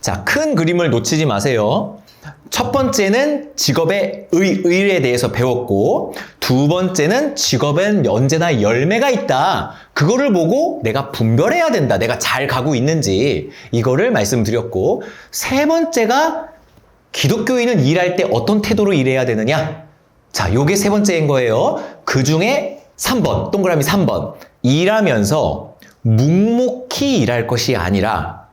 자, 큰 그림을 놓치지 마세요. 첫 번째는 직업의 의에 대해서 배웠고, 두 번째는 직업엔 언제나 열매가 있다. 그거를 보고 내가 분별해야 된다. 내가 잘 가고 있는지 이거를 말씀드렸고, 세 번째가 기독교인은 일할 때 어떤 태도로 일해야 되느냐? 자, 요게 세 번째인 거예요. 그 중에 3번, 동그라미 3번. 일하면서 묵묵히 일할 것이 아니라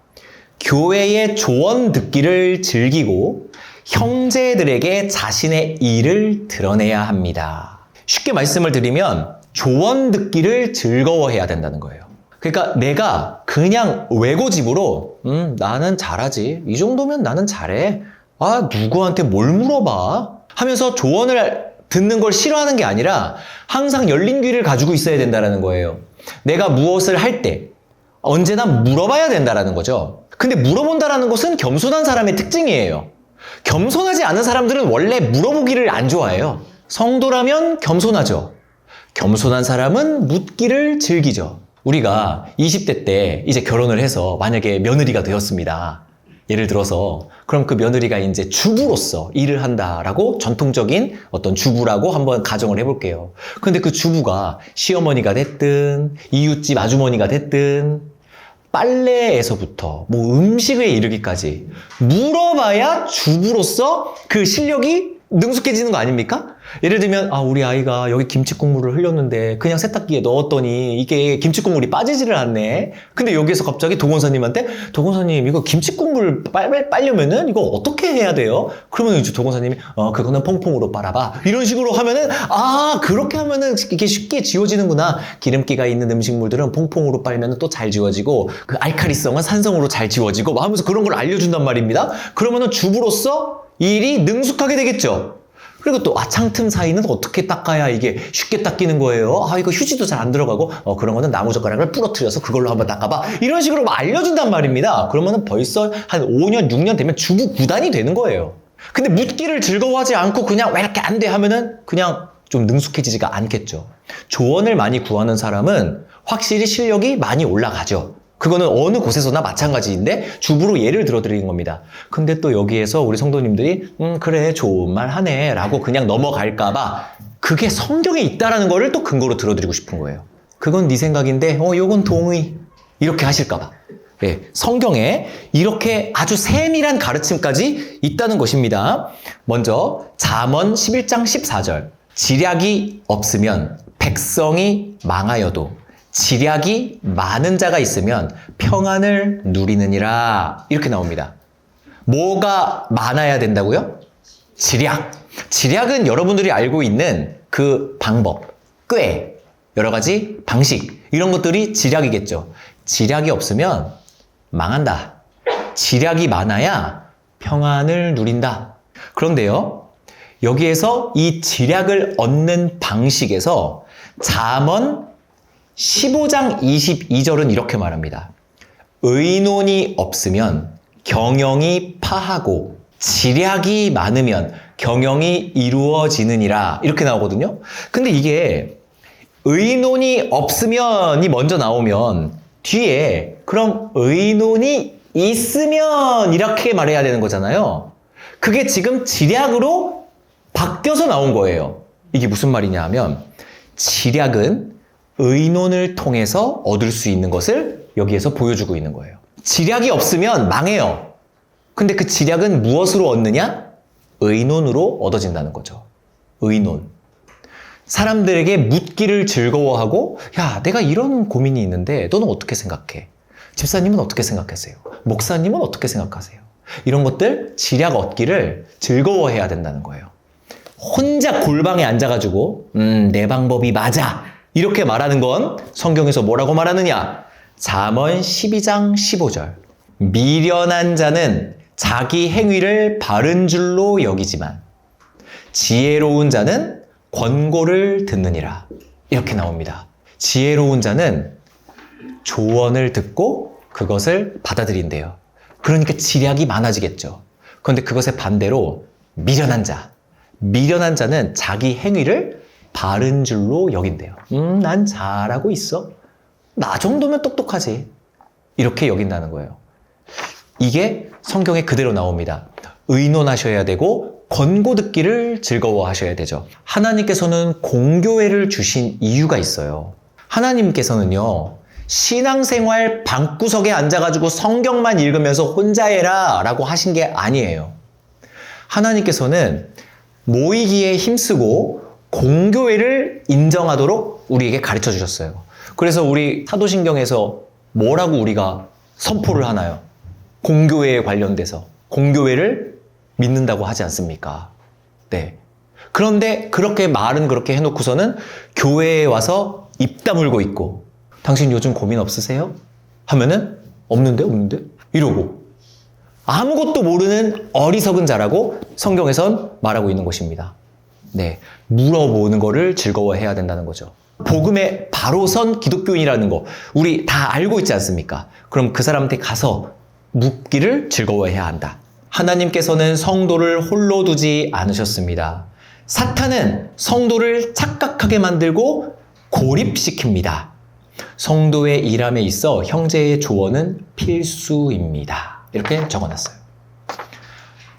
교회의 조언 듣기를 즐기고 형제들에게 자신의 일을 드러내야 합니다. 쉽게 말씀을 드리면 조언 듣기를 즐거워해야 된다는 거예요. 그러니까 내가 그냥 외고집으로 나는 잘하지. 이 정도면 나는 잘해. 아, 누구한테 뭘 물어봐? 하면서 조언을 듣는 걸 싫어하는 게 아니라 항상 열린 귀를 가지고 있어야 된다는 거예요. 내가 무엇을 할 때 언제나 물어봐야 된다는 거죠. 근데 물어본다는 것은 겸손한 사람의 특징이에요. 겸손하지 않은 사람들은 원래 물어보기를 안 좋아해요. 성도라면 겸손하죠. 겸손한 사람은 묻기를 즐기죠. 우리가 20대 때 이제 결혼을 해서 만약에 며느리가 되었습니다. 예를 들어서 그럼 그 며느리가 이제 주부로서 일을 한다라고 전통적인 어떤 주부라고 한번 가정을 해볼게요. 근데 그 주부가 시어머니가 됐든 이웃집 아주머니가 됐든 빨래에서부터 뭐 음식에 이르기까지 물어봐야 주부로서 그 실력이 능숙해지는 거 아닙니까? 예를 들면 우리 아이가 여기 김치 국물을 흘렸는데 그냥 세탁기에 넣었더니 이게 김치 국물이 빠지지를 않네. 근데 여기에서 갑자기 도건사님한테 도건사님 이거 김치 국물 빨려면은 이거 어떻게 해야 돼요? 그러면 이제 도건사님이 그거는 퐁퐁으로 빨아봐. 이런 식으로 하면은 그렇게 하면은 이게 쉽게 지워지는구나. 기름기가 있는 음식물들은 퐁퐁으로 빨면은 또 잘 지워지고 그 알칼리성은 산성으로 잘 지워지고 하면서 그런 걸 알려준단 말입니다. 그러면은 주부로서 일이 능숙하게 되겠죠. 그리고 또 창틈 사이는 어떻게 닦아야 이게 쉽게 닦이는 거예요. 이거 휴지도 잘 안 들어가고 그런 거는 나무젓가락을 부러뜨려서 그걸로 한번 닦아봐. 이런 식으로 알려준단 말입니다. 그러면은 벌써 한 5년, 6년 되면 주부 구단이 되는 거예요. 근데 묻기를 즐거워하지 않고 그냥 왜 이렇게 안 돼 하면은 그냥 좀 능숙해지지가 않겠죠. 조언을 많이 구하는 사람은 확실히 실력이 많이 올라가죠. 그거는 어느 곳에서나 마찬가지인데 주부로 예를 들어드리는 겁니다. 근데 또 여기에서 우리 성도님들이 그래 좋은 말 하네 라고 그냥 넘어갈까봐 그게 성경에 있다라는 거를 또 근거로 들어드리고 싶은 거예요. 그건 네 생각인데 요건 동의 이렇게 하실까봐. 네, 성경에 이렇게 아주 세밀한 가르침까지 있다는 것입니다. 먼저 잠언 11장 14절 지략이 없으면 백성이 망하여도 지략이 많은 자가 있으면 평안을 누리느니라 이렇게 나옵니다. 뭐가 많아야 된다고요? 지략. 지략은 여러분들이 알고 있는 그 방법, 꾀, 여러 가지 방식 이런 것들이 지략이겠죠. 지략이 없으면 망한다. 지략이 많아야 평안을 누린다. 그런데요, 여기에서 이 지략을 얻는 방식에서 잠언 15장 22절은 이렇게 말합니다. 의논이 없으면 경영이 파하고 지략이 많으면 경영이 이루어지느니라 이렇게 나오거든요. 근데 이게 의논이 없으면이 먼저 나오면 뒤에 그럼 의논이 있으면 이렇게 말해야 되는 거잖아요. 그게 지금 지략으로 바뀌어서 나온 거예요. 이게 무슨 말이냐 하면 지략은 의논을 통해서 얻을 수 있는 것을 여기에서 보여주고 있는 거예요. 지략이 없으면 망해요. 근데 그 지략은 무엇으로 얻느냐? 의논으로 얻어진다는 거죠. 의논. 사람들에게 묻기를 즐거워하고 야, 내가 이런 고민이 있는데 너는 어떻게 생각해? 집사님은 어떻게 생각하세요? 목사님은 어떻게 생각하세요? 이런 것들 지략 얻기를 즐거워해야 된다는 거예요. 혼자 골방에 앉아가지고 내 방법이 맞아. 이렇게 말하는 건 성경에서 뭐라고 말하느냐? 잠언 12장 15절. 미련한 자는 자기 행위를 바른 줄로 여기지만 지혜로운 자는 권고를 듣느니라. 이렇게 나옵니다. 지혜로운 자는 조언을 듣고 그것을 받아들인대요. 그러니까 지략이 많아지겠죠. 그런데 그것의 반대로 미련한 자는 자기 행위를 바른 줄로 여긴대요. 난 잘하고 있어. 나 정도면 똑똑하지. 이렇게 여긴다는 거예요. 이게 성경에 그대로 나옵니다. 의논하셔야 되고 권고 듣기를 즐거워하셔야 되죠. 하나님께서는 공교회를 주신 이유가 있어요. 하나님께서는요, 신앙생활 방구석에 앉아가지고 성경만 읽으면서 혼자 해라 라고 하신 게 아니에요. 하나님께서는 모이기에 힘쓰고 공교회를 인정하도록 우리에게 가르쳐 주셨어요. 그래서 우리 사도신경에서 뭐라고 우리가 선포를 하나요? 공교회에 관련돼서 공교회를 믿는다고 하지 않습니까? 네. 그런데 그렇게 말은 그렇게 해놓고서는 교회에 와서 입 다물고 있고, 당신 요즘 고민 없으세요? 하면은 없는데? 이러고 아무것도 모르는 어리석은 자라고 성경에선 말하고 있는 것입니다. 네, 물어보는 거를 즐거워해야 된다는 거죠. 복음에 바로 선 기독교인이라는 거 우리 다 알고 있지 않습니까? 그럼 그 사람한테 가서 묻기를 즐거워해야 한다. 하나님께서는 성도를 홀로 두지 않으셨습니다. 사탄은 성도를 착각하게 만들고 고립시킵니다. 성도의 일함에 있어 형제의 조언은 필수입니다. 이렇게 적어놨어요.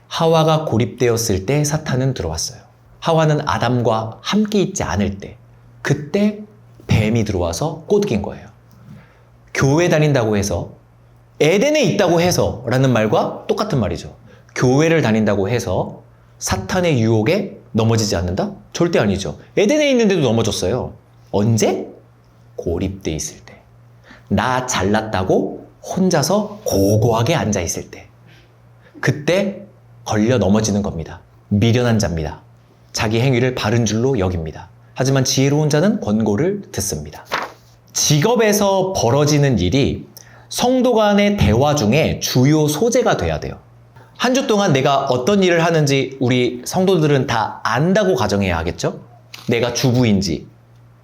하와가 고립되었을 때 사탄은 들어왔어요. 하와는 아담과 함께 있지 않을 때, 그때 뱀이 들어와서 꼬드긴 거예요. 교회 다닌다고 해서, 에덴에 있다고 해서 라는 말과 똑같은 말이죠. 교회를 다닌다고 해서 사탄의 유혹에 넘어지지 않는다? 절대 아니죠. 에덴에 있는데도 넘어졌어요. 언제? 고립돼 있을 때. 나 잘났다고 혼자서 고고하게 앉아 있을 때. 그때 걸려 넘어지는 겁니다. 미련한 자입니다. 자기 행위를 바른 줄로 여깁니다. 하지만 지혜로운 자는 권고를 듣습니다. 직업에서 벌어지는 일이 성도 간의 대화 중에 주요 소재가 돼야 돼요. 한 주 동안 내가 어떤 일을 하는지 우리 성도들은 다 안다고 가정해야 하겠죠? 내가 주부인지,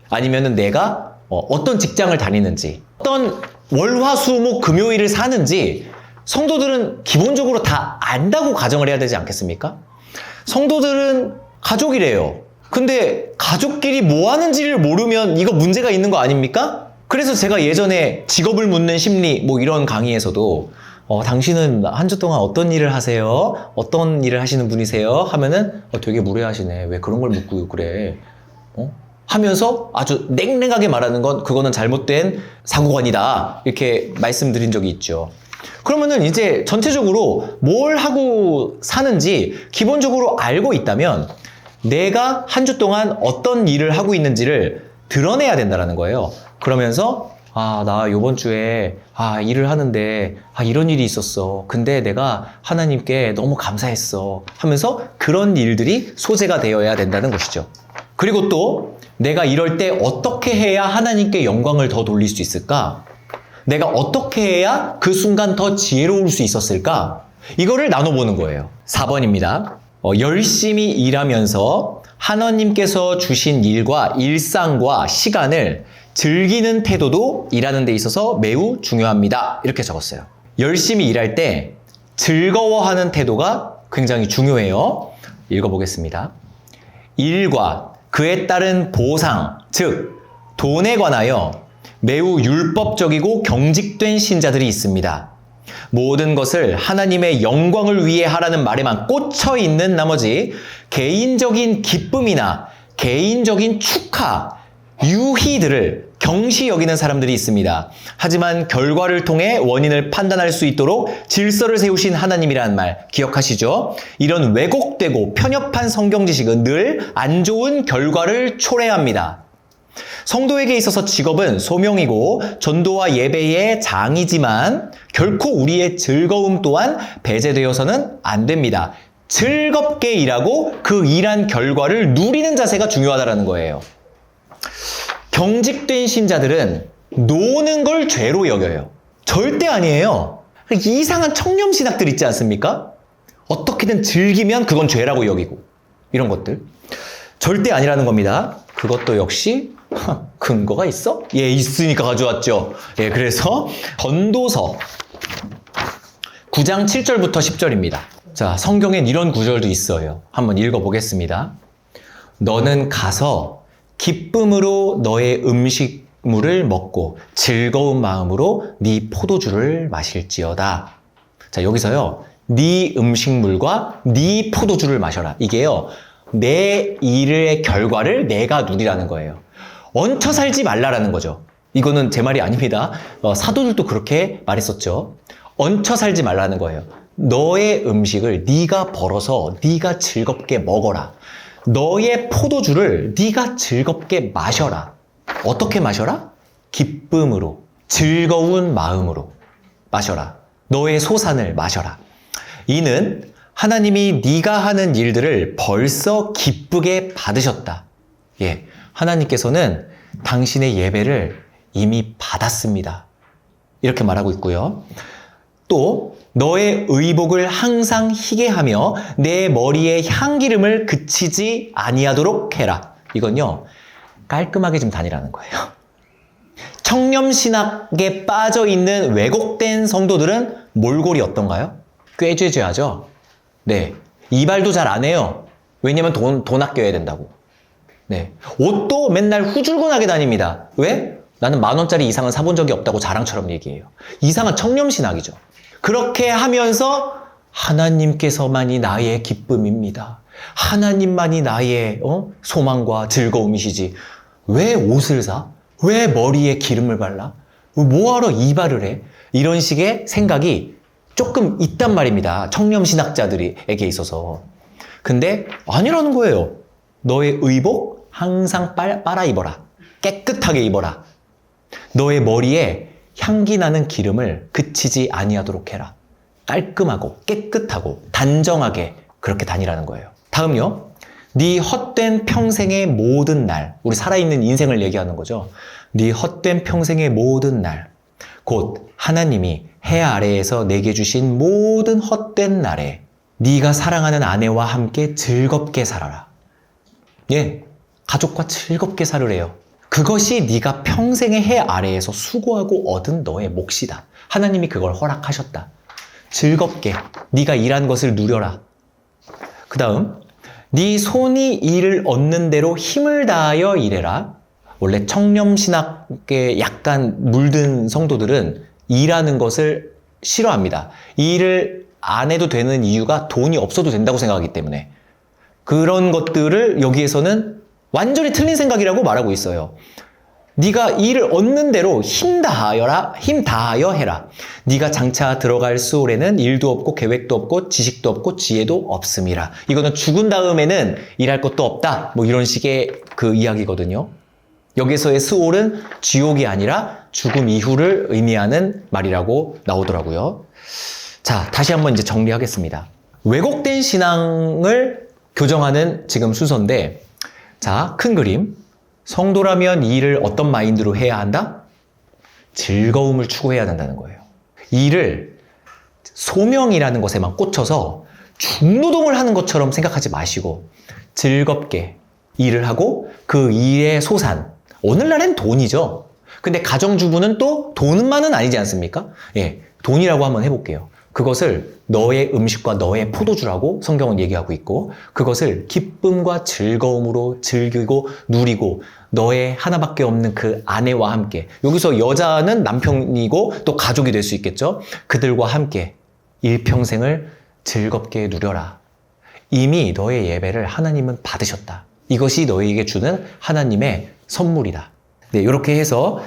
아니면은 내가 어떤 직장을 다니는지, 어떤 월화수목 금요일을 사는지 성도들은 기본적으로 다 안다고 가정을 해야 되지 않겠습니까? 성도들은 가족이래요. 근데 가족끼리 뭐 하는지를 모르면 이거 문제가 있는 거 아닙니까? 그래서 제가 예전에 직업을 묻는 심리 뭐 이런 강의에서도 당신은 한 주 동안 어떤 일을 하세요? 어떤 일을 하시는 분이세요? 하면은 되게 무례하시네. 왜 그런 걸 묻고 그래? 하면서 아주 냉랭하게 말하는 건 그거는 잘못된 사고관이다. 이렇게 말씀드린 적이 있죠. 그러면은 이제 전체적으로 뭘 하고 사는지 기본적으로 알고 있다면 내가 한 주 동안 어떤 일을 하고 있는지를 드러내야 된다는 거예요. 그러면서 나 요번 주에 일을 하는데 이런 일이 있었어. 근데 내가 하나님께 너무 감사했어. 하면서 그런 일들이 소재가 되어야 된다는 것이죠. 그리고 또 내가 이럴 때 어떻게 해야 하나님께 영광을 더 돌릴 수 있을까? 내가 어떻게 해야 그 순간 더 지혜로울 수 있었을까? 이거를 나눠보는 거예요. 4번입니다. 열심히 일하면서 하나님께서 주신 일과 일상과 시간을 즐기는 태도도 일하는 데 있어서 매우 중요합니다. 이렇게 적었어요. 열심히 일할 때 즐거워하는 태도가 굉장히 중요해요. 읽어보겠습니다. 일과 그에 따른 보상, 즉 돈에 관하여 매우 율법적이고 경직된 신자들이 있습니다. 모든 것을 하나님의 영광을 위해 하라는 말에만 꽂혀 있는 나머지 개인적인 기쁨이나 개인적인 축하, 유희들을 경시 여기는 사람들이 있습니다. 하지만 결과를 통해 원인을 판단할 수 있도록 질서를 세우신 하나님이라는 말 기억하시죠? 이런 왜곡되고 편협한 성경 지식은 늘 안 좋은 결과를 초래합니다. 성도에게 있어서 직업은 소명이고 전도와 예배의 장이지만 결코 우리의 즐거움 또한 배제되어서는 안 됩니다. 즐겁게 일하고 그 일한 결과를 누리는 자세가 중요하다는 거예요. 경직된 신자들은 노는 걸 죄로 여겨요. 절대 아니에요. 이상한 청렴신학들 있지 않습니까? 어떻게든 즐기면 그건 죄라고 여기고 이런 것들 절대 아니라는 겁니다. 그것도 역시 근거가 있어? 예, 있으니까 가져왔죠. 예, 그래서 전도서 9장 7절부터 10절입니다. 자, 성경엔 이런 구절도 있어요. 한번 읽어보겠습니다. 너는 가서 기쁨으로 너의 음식물을 먹고 즐거운 마음으로 네 포도주를 마실지어다. 자, 여기서요. 네 음식물과 네 포도주를 마셔라. 이게요, 내 일의 결과를 내가 누리라는 거예요. 얹혀 살지 말라라는 거죠. 이거는 제 말이 아닙니다. 사도들도 그렇게 말했었죠. 얹혀 살지 말라는 거예요. 너의 음식을 네가 벌어서 네가 즐겁게 먹어라. 너의 포도주를 네가 즐겁게 마셔라. 어떻게 마셔라? 기쁨으로, 즐거운 마음으로 마셔라. 너의 소산을 마셔라. 이는 하나님이 네가 하는 일들을 벌써 기쁘게 받으셨다. 예, 하나님께서는 당신의 예배를 이미 받았습니다. 이렇게 말하고 있고요. 또 너의 의복을 항상 희게 하며 내 머리에 향기름을 그치지 아니하도록 해라. 이건요, 깔끔하게 좀 다니라는 거예요. 청렴신학에 빠져있는 왜곡된 성도들은 몰골이 어떤가요? 꾀죄죄하죠. 네, 이발도 잘 안 해요. 왜냐면 돈 아껴야 된다고. 네, 옷도 맨날 후줄근하게 다닙니다. 왜? 나는 10,000원짜리 이상은 사본 적이 없다고 자랑처럼 얘기해요. 이상한 청렴신학이죠. 그렇게 하면서 하나님께서만이 나의 기쁨입니다. 하나님만이 나의 소망과 즐거움이시지. 왜 옷을 사? 왜 머리에 기름을 발라? 뭐하러 이발을 해? 이런 식의 생각이 조금 있단 말입니다. 청렴신학자들에게 있어서. 근데 아니라는 거예요. 너의 의복 항상 빨아 입어라. 깨끗하게 입어라. 너의 머리에 향기 나는 기름을 그치지 아니하도록 해라. 깔끔하고 깨끗하고 단정하게 그렇게 다니라는 거예요. 다음요. 네 헛된 평생의 모든 날, 우리 살아있는 인생을 얘기하는 거죠. 네 헛된 평생의 모든 날, 곧 하나님이 해 아래에서 내게 주신 모든 헛된 날에 네가 사랑하는 아내와 함께 즐겁게 살아라. 예, 가족과 즐겁게 살으래요. 그것이 네가 평생의 해 아래에서 수고하고 얻은 너의 몫이다. 하나님이 그걸 허락하셨다. 즐겁게 네가 일한 것을 누려라. 그 다음, 네 손이 일을 얻는 대로 힘을 다하여 일해라. 원래 청렴신학에 약간 물든 성도들은 일하는 것을 싫어합니다. 일을 안 해도 되는 이유가 돈이 없어도 된다고 생각하기 때문에. 그런 것들을 여기에서는 완전히 틀린 생각이라고 말하고 있어요. 네가 일을 얻는 대로 힘 다하여 해라. 네가 장차 들어갈 수올에는 일도 없고 계획도 없고 지식도 없고 지혜도 없음이라. 이거는 죽은 다음에는 일할 것도 없다. 뭐 이런 식의 그 이야기거든요. 여기서의 스올은 지옥이 아니라 죽음 이후를 의미하는 말이라고 나오더라고요. 자, 다시 한번 이제 정리하겠습니다. 왜곡된 신앙을 교정하는 지금 순서인데, 자, 큰 그림. 성도라면 이 일을 어떤 마인드로 해야 한다? 즐거움을 추구해야 된다는 거예요. 이 일을 소명이라는 것에만 꽂혀서 중노동을 하는 것처럼 생각하지 마시고 즐겁게 일을 하고 그 일의 소산, 오늘날엔 돈이죠. 근데 가정주부는 또 돈만은 아니지 않습니까? 예, 돈이라고 한번 해볼게요. 그것을 너의 음식과 너의 포도주라고 성경은 얘기하고 있고, 그것을 기쁨과 즐거움으로 즐기고 누리고 너의 하나밖에 없는 그 아내와 함께, 여기서 여자는 남편이고 또 가족이 될 수 있겠죠. 그들과 함께 일평생을 즐겁게 누려라. 이미 너의 예배를 하나님은 받으셨다. 이것이 너에게 주는 하나님의 선물이다. 네, 이렇게 해서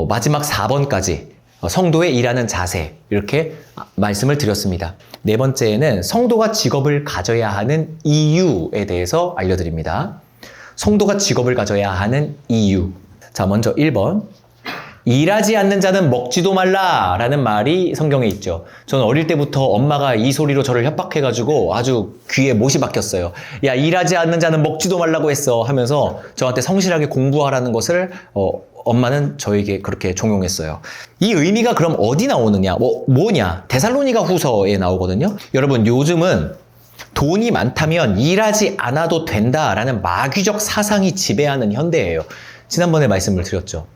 마지막 4번까지 성도의 일하는 자세, 이렇게 말씀을 드렸습니다. 네 번째에는 성도가 직업을 가져야 하는 이유에 대해서 알려드립니다. 성도가 직업을 가져야 하는 이유. 자, 먼저 1번. 일하지 않는 자는 먹지도 말라 라는 말이 성경에 있죠. 저는 어릴 때부터 엄마가 이 소리로 저를 협박해가지고 아주 귀에 못이 박혔어요. 야, 일하지 않는 자는 먹지도 말라고 했어 하면서 저한테 성실하게 공부하라는 것을 엄마는 저에게 그렇게 종용했어요. 이 의미가 그럼 어디 나오느냐? 뭐냐? 데살로니가 후서에 나오거든요. 여러분, 요즘은 돈이 많다면 일하지 않아도 된다라는 마귀적 사상이 지배하는 현대예요. 지난번에 말씀을 드렸죠.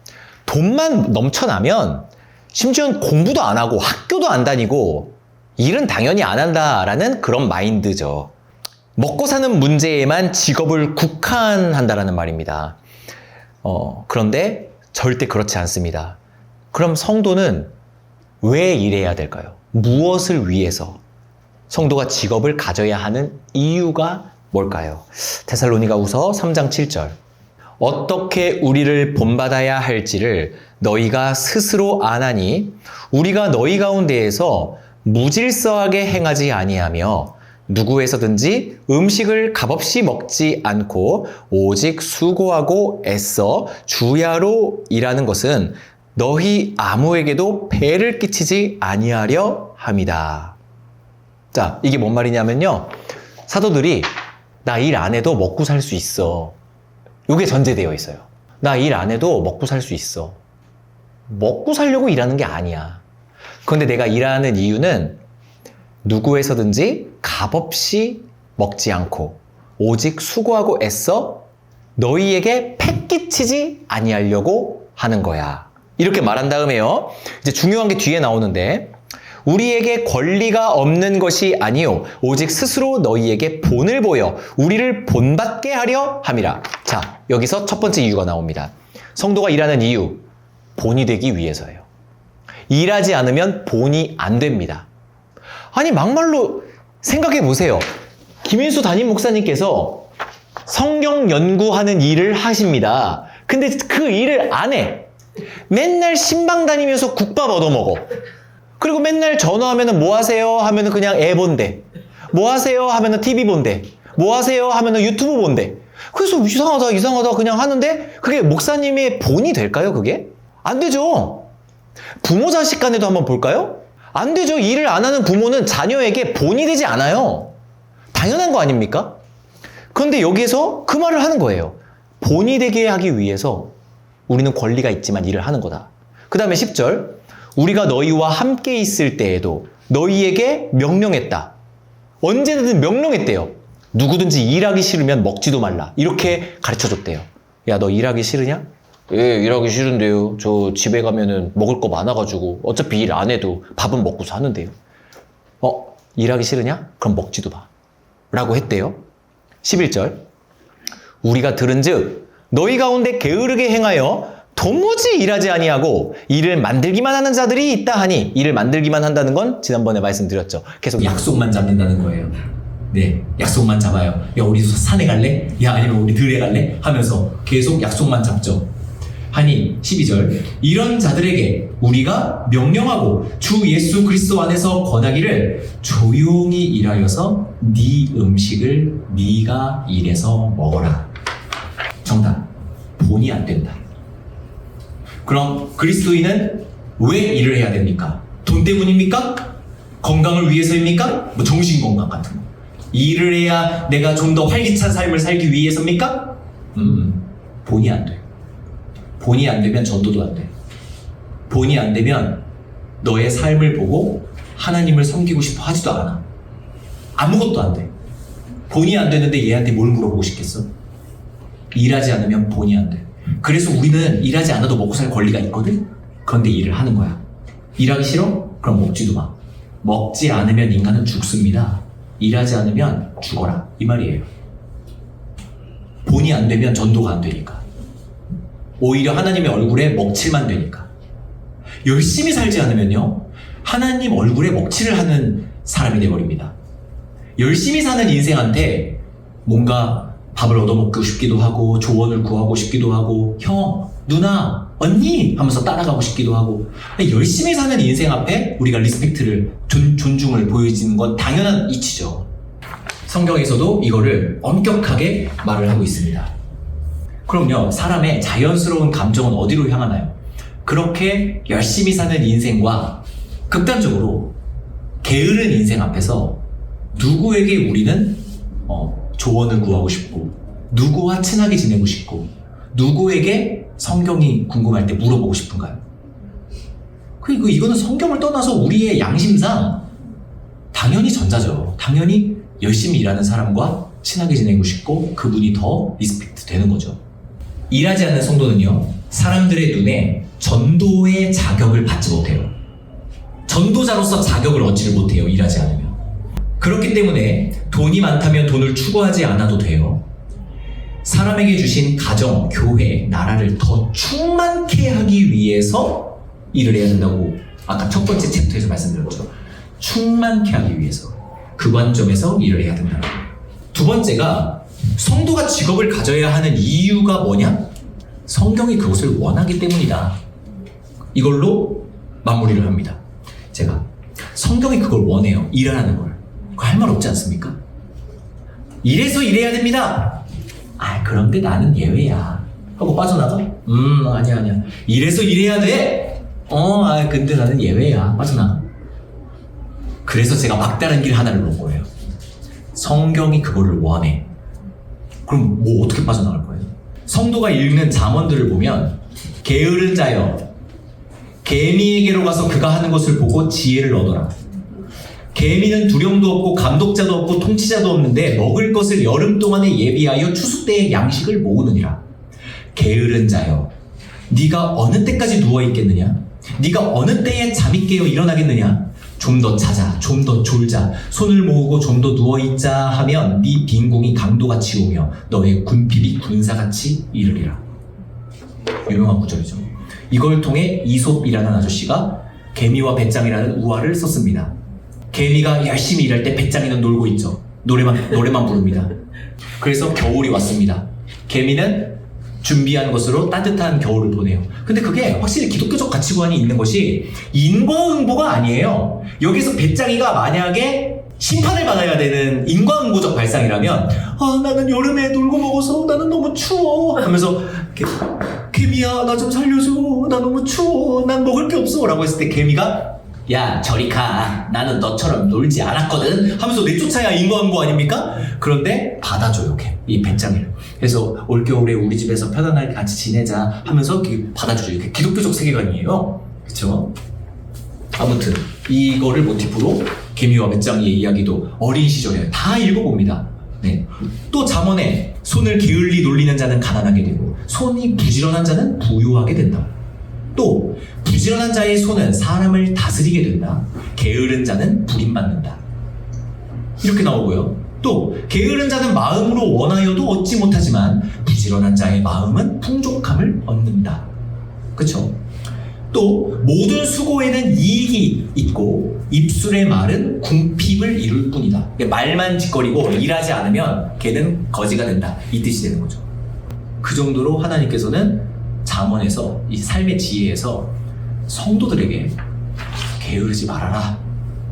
돈만 넘쳐나면 심지어는 공부도 안 하고 학교도 안 다니고 일은 당연히 안 한다라는 그런 마인드죠. 먹고 사는 문제에만 직업을 국한한다라는 말입니다. 그런데 절대 그렇지 않습니다. 그럼 성도는 왜 일해야 될까요? 무엇을 위해서? 성도가 직업을 가져야 하는 이유가 뭘까요? 데살로니가후서 3장 7절. 어떻게 우리를 본받아야 할지를 너희가 스스로 아나니 우리가 너희 가운데에서 무질서하게 행하지 아니하며 누구에서든지 음식을 값없이 먹지 않고 오직 수고하고 애써 주야로 일하는 것은 너희 아무에게도 배를 끼치지 아니하려 함이다. 자, 이게 뭔 말이냐면요. 사도들이 나 일 안 해도 먹고 살 수 있어. 이게 전제되어 있어요. 나 일 안 해도 먹고 살 수 있어. 먹고 살려고 일하는 게 아니야. 그런데 내가 일하는 이유는 누구에서든지 값없이 먹지 않고 오직 수고하고 애써 너희에게 패 끼치지 아니하려고 하는 거야. 이렇게 말한 다음에요. 이제 중요한 게 뒤에 나오는데 우리에게 권리가 없는 것이 아니요 오직 스스로 너희에게 본을 보여 우리를 본받게 하려 함이라. 자, 여기서 첫 번째 이유가 나옵니다. 성도가 일하는 이유, 본이 되기 위해서예요. 일하지 않으면 본이 안 됩니다. 아니 막말로 생각해 보세요. 김인수 담임 목사님께서 성경 연구하는 일을 하십니다. 근데 그 일을 안 해. 맨날 신방 다니면서 국밥 얻어먹어. 그리고 맨날 전화하면은 뭐 하세요? 하면은 그냥 애 본대. 뭐 하세요? 하면은 TV 본대. 뭐 하세요? 하면은 유튜브 본대. 그래서 이상하다 그냥 하는데 그게 목사님의 본이 될까요? 그게? 안 되죠. 부모 자식 간에도 한번 볼까요? 안 되죠. 일을 안 하는 부모는 자녀에게 본이 되지 않아요. 당연한 거 아닙니까? 그런데 여기에서 그 말을 하는 거예요. 본이 되게 하기 위해서 우리는 권리가 있지만 일을 하는 거다. 그 다음에 10절. 우리가 너희와 함께 있을 때에도 너희에게 명령했다. 언제든 명령했대요. 누구든지 일하기 싫으면 먹지도 말라. 이렇게 가르쳐줬대요. 야, 너 일하기 싫으냐? 예, 일하기 싫은데요. 저 집에 가면은 먹을 거 많아가지고 어차피 일 안 해도 밥은 먹고 사는데요. 일하기 싫으냐? 그럼 먹지도 마. 라고 했대요. 11절. 우리가 들은즉 너희 가운데 게으르게 행하여 도무지 일하지 아니하고 일을 만들기만 하는 자들이 있다 하니, 일을 만들기만 한다는 건 지난번에 말씀드렸죠. 계속 약속만 잡는다는 거예요. 네, 약속만 잡아요. 야, 우리 산에 갈래? 야, 아니면 우리 들에 갈래? 하면서 계속 약속만 잡죠. 하니 12절. 이런 자들에게 우리가 명령하고 주 예수 그리스도 안에서 권하기를 조용히 일하여서 네 음식을 네가 일해서 먹어라. 정답. 본이 안 된다. 그럼 그리스도인은 왜 일을 해야 됩니까? 돈 때문입니까? 건강을 위해서입니까? 뭐 정신건강 같은 거. 일을 해야 내가 좀 더 활기찬 삶을 살기 위해서입니까? 본이 안 돼. 본이 안 되면 전도도 안 돼. 본이 안 되면 너의 삶을 보고 하나님을 섬기고 싶어 하지도 않아. 아무것도 안 돼. 본이 안 되는데 얘한테 뭘 물어보고 싶겠어? 일하지 않으면 본이 안 돼. 그래서 우리는 일하지 않아도 먹고 살 권리가 있거든? 그런데 일을 하는 거야. 일하기 싫어? 그럼 먹지도 마. 먹지 않으면 인간은 죽습니다. 일하지 않으면 죽어라. 이 말이에요. 본이 안 되면 전도가 안 되니까. 오히려 하나님의 얼굴에 먹칠만 되니까. 열심히 살지 않으면요, 하나님 얼굴에 먹칠을 하는 사람이 되어버립니다. 열심히 사는 인생한테 뭔가 밥을 얻어먹고 싶기도 하고 조언을 구하고 싶기도 하고 형, 누나, 언니 하면서 따라가고 싶기도 하고, 열심히 사는 인생 앞에 우리가 리스펙트를, 존중을 보여지는 건 당연한 이치죠. 성경에서도 이거를 엄격하게 말을 하고 있습니다. 그럼요, 사람의 자연스러운 감정은 어디로 향하나요? 그렇게 열심히 사는 인생과 극단적으로 게으른 인생 앞에서 누구에게 우리는 조언을 구하고 싶고, 누구와 친하게 지내고 싶고, 누구에게 성경이 궁금할 때 물어보고 싶은가요? 그리고 이거는 성경을 떠나서 우리의 양심상 당연히 전자죠. 당연히 열심히 일하는 사람과 친하게 지내고 싶고 그분이 더 리스펙트 되는 거죠. 일하지 않는 성도는요, 사람들의 눈에 전도의 자격을 받지 못해요. 전도자로서 자격을 얻지를 못해요, 일하지 않으면. 그렇기 때문에 돈이 많다면 돈을 추구하지 않아도 돼요. 사람에게 주신 가정, 교회, 나라를 더 충만케 하기 위해서 일을 해야 된다고 아까 첫 번째 챕터에서 말씀드렸죠. 충만케 하기 위해서. 그 관점에서 일을 해야 된다는 거예요. 두 번째가 성도가 직업을 가져야 하는 이유가 뭐냐? 성경이 그것을 원하기 때문이다. 이걸로 마무리를 합니다. 제가 성경이 그걸 원해요. 일하라는 걸. 할 말 없지 않습니까? 이래서 일해야 됩니다. 그런데 나는 예외야 하고 빠져나가? 아니야. 이래서 일해야 돼. 근데 나는 예외야. 빠져나가. 그래서 제가 막다른 길 하나를 놓은 거예요. 성경이 그거를 원해. 그럼 뭐 어떻게 빠져나갈 거예요? 성도가 읽는 잠언들을 보면 게으른 자여 개미에게로 가서 그가 하는 것을 보고 지혜를 얻어라. 개미는 두령도 없고 감독자도 없고 통치자도 없는데 먹을 것을 여름 동안에 예비하여 추수 때에 양식을 모으느니라. 게으른 자여 네가 어느 때까지 누워있겠느냐? 네가 어느 때에 잠이 깨어 일어나겠느냐? 좀 더 자자, 좀 더 졸자, 손을 모으고 좀 더 누워있자 하면 네 빈궁이 강도같이 오며 너의 군핍이 군사같이 이르리라. 유명한 구절이죠. 이걸 통해 이솝이라는 아저씨가 개미와 배짱이라는 우화를 썼습니다. 개미가 열심히 일할 때 배짱이는 놀고 있죠. 노래만 부릅니다. 그래서 겨울이 왔습니다. 개미는 준비한 것으로 따뜻한 겨울을 보내요. 근데 그게 확실히 기독교적 가치관이 있는 것이 인과응보가 아니에요. 여기서 배짱이가 만약에 심판을 받아야 되는 인과응보적 발상이라면 나는 여름에 놀고 먹어서 나는 너무 추워 하면서 개미야 나 좀 살려줘, 나 너무 추워, 난 먹을 게 없어 라고 했을 때 개미가 야 저리 가, 나는 너처럼 놀지 않았거든 하면서 내쫓아야 인과응보 아닙니까? 그런데 받아줘요 이 배짱이를. 그래서 올겨울에 우리 집에서 편안하게 같이 지내자 하면서 받아주죠. 이게 기독교적 세계관이에요. 그쵸? 아무튼 이거를 모티프로 개미와 배짱이의 이야기도 어린 시절에 다 읽어봅니다. 네. 또 잠언에 손을 게을리 놀리는 자는 가난하게 되고 손이 부지런한 자는 부유하게 된다. 또 부지런한 자의 손은 사람을 다스리게 된다. 게으른 자는 불임받는다. 이렇게 나오고요. 또 게으른 자는 마음으로 원하여도 얻지 못하지만 부지런한 자의 마음은 풍족함을 얻는다. 그쵸? 또 모든 수고에는 이익이 있고 입술의 말은 궁핍을 이룰 뿐이다. 말만 짓거리고 일하지 않으면 걔는 거지가 된다. 이 뜻이 되는 거죠. 그 정도로 하나님께서는 잠언에서 이 삶의 지혜에서 성도들에게 게으르지 말아라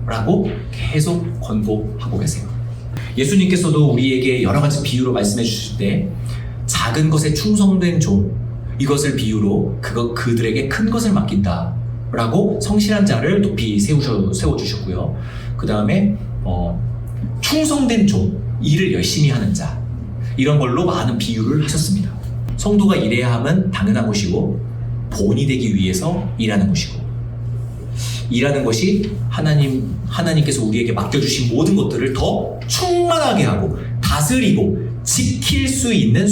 라고 계속 권고하고 계세요. 예수님께서도 우리에게 여러 가지 비유로 말씀해 주실 때 작은 것에 충성된 종, 이것을 비유로 그들에게 큰 것을 맡긴다 라고 성실한 자를 높이 세워주셨고요. 그 다음에 충성된 종, 일을 열심히 하는 자, 이런 걸로 많은 비유를 하셨습니다. 성도가 일해야 함은 당연한 것이고 본이 되기 위해서 일하는 것이고, 일하는 것이 하나님께서 우리에게 맡겨주신 모든 것들을 더 충만하게 하고 다스리고 지킬 수 있는